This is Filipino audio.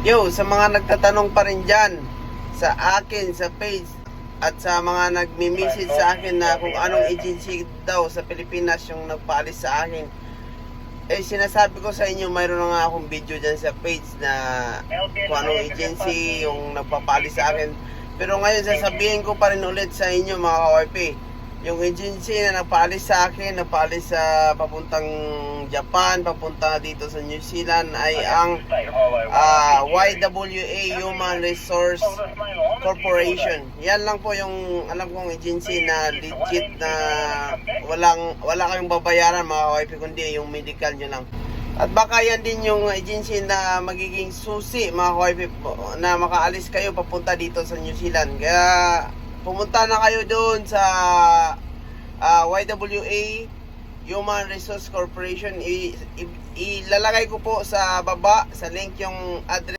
Yo, sa mga nagtatanong pa rin dyan sa akin, sa page, at sa mga nagme-message sa akin na kung anong agency daw sa Pilipinas yung nagpaalis sa akin, eh sinasabi ko sa inyo, mayroon na nga akong video dyan sa page na kung anong agency yung nagpapaalis sa akin. Pero ngayon sasabihin ko pa rin ulit sa inyo mga ka-ORP, yung agency na nagpaalis sa akin, nagpaalis sa papuntang Japan, papunta dito sa New Zealand ay ang YWA, Human Resource Corporation. Yan lang po yung alam kong agency na legit, na wala kayong babayaran mga ka-ORP, kundi yung medical nyo lang. At baka yan din yung agency na magiging susi mga ka-ORP na makaalis kayo papunta dito sa New Zealand. Kaya pumunta na kayo doon sa YWA, Human Resource Corporation. Ilalagay ko po sa baba sa link yung address.